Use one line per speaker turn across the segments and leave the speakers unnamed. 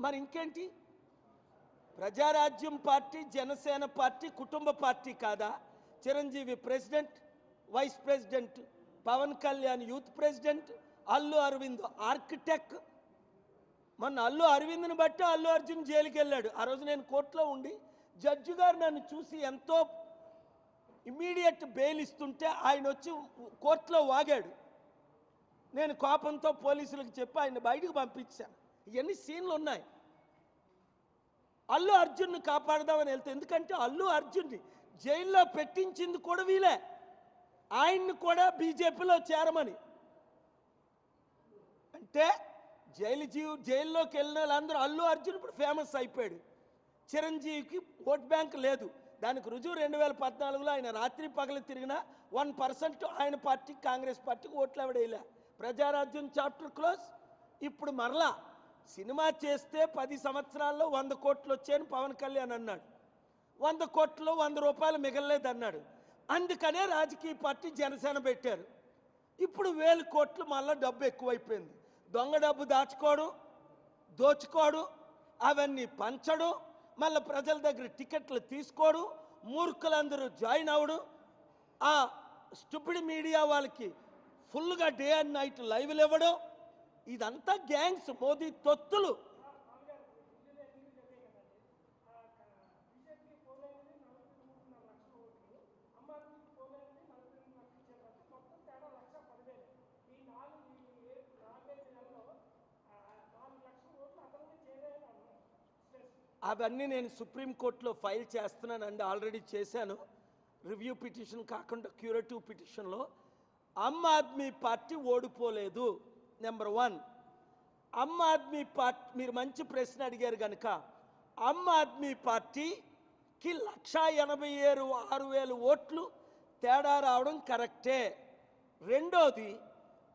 మరి ఇంకేంటి? Prajarajyam party, Janasena party కుటుంబ పార్టీ కాదా? Chiranjeevi president, vice president, Pawan Kalyan youth president, Allu Aravind architect. మొన్న అల్లు అరవింద్ని బట్టి అల్లు అర్జున్ జైలుకి వెళ్ళాడు. ఆ రోజు నేను కోర్టులో ఉండి జడ్జి గారు నన్ను చూసి ఎంతో ఇమ్మీడియట్ బెయిల్ ఇస్తుంటే ఆయన వచ్చి కోర్టులో వాగాడు. నేను కోపంతో పోలీసులకు చెప్పి ఆయన బయటకు పంపించాను. ఇవన్నీ సీన్లు ఉన్నాయి. అల్లు అర్జున్ని కాపాడదామని వెళ్తే, ఎందుకంటే అల్లు అర్జున్ని జైల్లో పెట్టించింది కూడా వీలే, ఆయన్ని కూడా బీజేపీలో చేరమని. అంటే జైల్లోకి వెళ్ళిన వాళ్ళందరూ అల్లు అర్జున్ ఇప్పుడు ఫేమస్ అయిపోయాడు. చిరంజీవికి ఓట్ బ్యాంక్ లేదు. దానికి రుజువు 2014లో ఆయన రాత్రి పగలు తిరిగిన 1% ఆయన పార్టీ కాంగ్రెస్ పార్టీకి ఓట్లు ఎవడేలా. Prajarajyam chapter close. ఇప్పుడు మరలా సినిమా చేస్తే 10 సంవత్సరాల్లో 100 కోట్లు వచ్చాయని పవన్ కళ్యాణ్ అన్నాడు. 100 కోట్లలో 100 రూపాయలు మిగలలేదు అన్నాడు. అందుకనే రాజకీయ పార్టీ జనసేన పెట్టారు. ఇప్పుడు 1000 కోట్లు మళ్ళీ డబ్బు ఎక్కువైపోయింది. దొంగ డబ్బు దాచుకోవడం, దోచుకోవడం, అవన్నీ పంచడం, మళ్ళీ ప్రజల దగ్గర టికెట్లు తీసుకోవడం, మూర్ఖులందరూ జాయిన్ అవ్వడం, ఆ స్టూపిడ్ మీడియా వాళ్ళకి ఫుల్గా డే అండ్ నైట్ లైవ్లు ఇవ్వడం, ఇదంతా గ్యాంగ్స్, మోదీ తొత్తులు. అవన్నీ నేను సుప్రీంకోర్టులో ఫైల్ చేస్తున్నానండి, ఆల్రెడీ చేశాను. రివ్యూ పిటిషన్ కాకుండా క్యూరేటివ్ పిటిషన్లో. Aam Aadmi party ఓడిపోలేదు. Number 1, Aam Aadmi party, మీరు మంచి ప్రశ్న అడిగారు కనుక, ఆమ్ ఆద్మీ పార్టీకి 1,86,000 ఓట్లు తేడా రావడం కరెక్టే. రెండోది,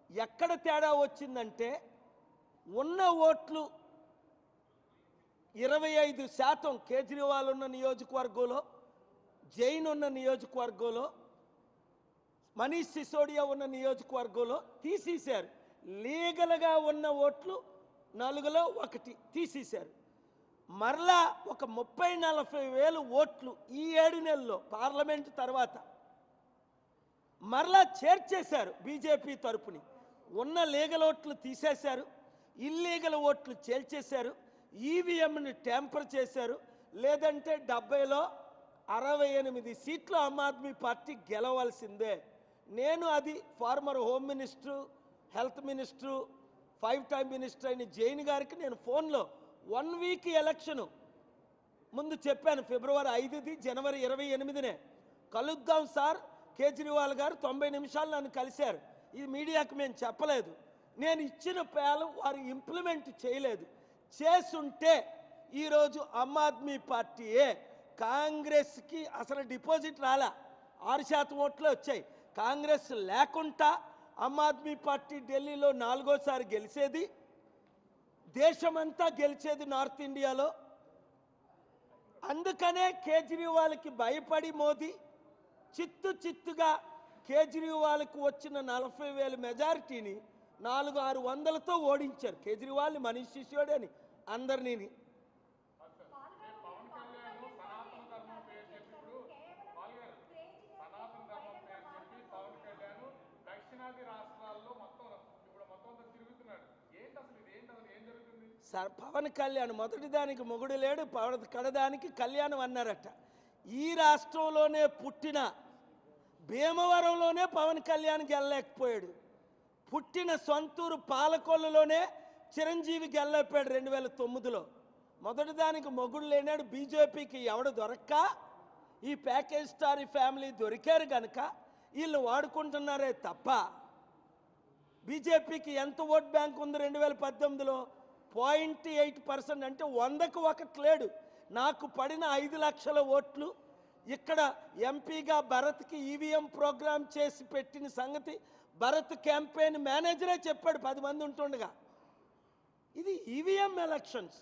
ఎక్కడ తేడా వచ్చిందంటే, ఉన్న ఓట్లు 25% కేజ్రీవాల్ ఉన్న నియోజకవర్గంలో, జైన్ ఉన్న నియోజకవర్గంలో, మనీష్ సిసోడియా ఉన్న నియోజకవర్గంలో తీసేశారు. లీగల్గా ఉన్న ఓట్లు 4లో 1 తీసేశారు. మరలా ఒక 30-40 వేలు ఓట్లు ఈ 7 నెలల్లో పార్లమెంట్ తర్వాత మరలా చేర్చేశారు. బీజేపీ తరపుని ఉన్న లీగల్ ఓట్లు తీసేశారు, ఇల్లీగల్ ఓట్లు చేల్చేశారు, ఈవీఎంని ట్యాంపర్ చేశారు. లేదంటే 70లో 68 సీట్లు ఆమ్ ఆద్మీ పార్టీ గెలవాల్సిందే. నేను అది former home minister, health minister, 5 time minister అయిన జైన్ గారికి నేను ఫోన్లో 1 వీక్ ఎలక్షను ముందు చెప్పాను. ఫిబ్రవరి 5ది, జనవరి 28నే కలుద్దాం సార్. కేజ్రీవాల్ గారు 90 నిమిషాలు నన్ను కలిశారు. ఈ మీడియాకు మేము చెప్పలేదు. నేను ఇచ్చిన పేలం వారు ఇంప్లిమెంట్ చేయలేదు. చేసుంటే ఈరోజు ఆమ్ ఆద్మీ పార్టీయే. కాంగ్రెస్కి అసలు డిపాజిట్ రాలా, 6% ఓట్లే వచ్చాయి. కాంగ్రెస్ లేకుండా ఆమ్ ఆద్మీ పార్టీ ఢిల్లీలో 4వ సారి గెలిచేది, దేశమంతా గెలిచేది నార్త్ ఇండియాలో. అందుకనే కేజ్రీవాల్కి భయపడి మోదీ చిత్తుగా కేజ్రీవాల్కి వచ్చిన 40,000 మెజారిటీని 400-600తో ఓడించారు. కేజ్రీవాల్ని, మనీష్ సిసోడియాని, అందరినీ. సార్, పవన్ కళ్యాణ్ మొదటి దానికి మొగుడు లేడు, కడదానికి కళ్యాణం అన్నారట. ఈ రాష్ట్రంలోనే పుట్టిన భీమవరంలోనే పవన్ కళ్యాణ్ గెలలేకపోయాడు. పుట్టిన సొంతూరు పాలకొల్లులోనే చిరంజీవి గెలలేకపోయాడు 2009లో. మొదటి దానికి మొగుడు లేనాడు. బీజేపీకి ఎవడు దొరక్క ఈ ప్యాకేజ్ స్టార్ ఫ్యామిలీ దొరికారు కనుక వీళ్ళు వాడుకుంటున్నారే తప్ప బీజేపీకి ఎంత ఓట్ బ్యాంక్ ఉంది 2018లో? 0.8%. అంటే 100కు 1 లేడు. నాకు పడిన 5 లక్షల ఓట్లు ఇక్కడ ఎంపీగా భరత్కి ఈవీఎం ప్రోగ్రామ్ చేసి పెట్టిన సంగతి భరత్ క్యాంపెయిన్ మేనేజరే చెప్పాడు 10 మంది ఉంటుండగా. ఇది ఈవీఎం ఎలక్షన్స్.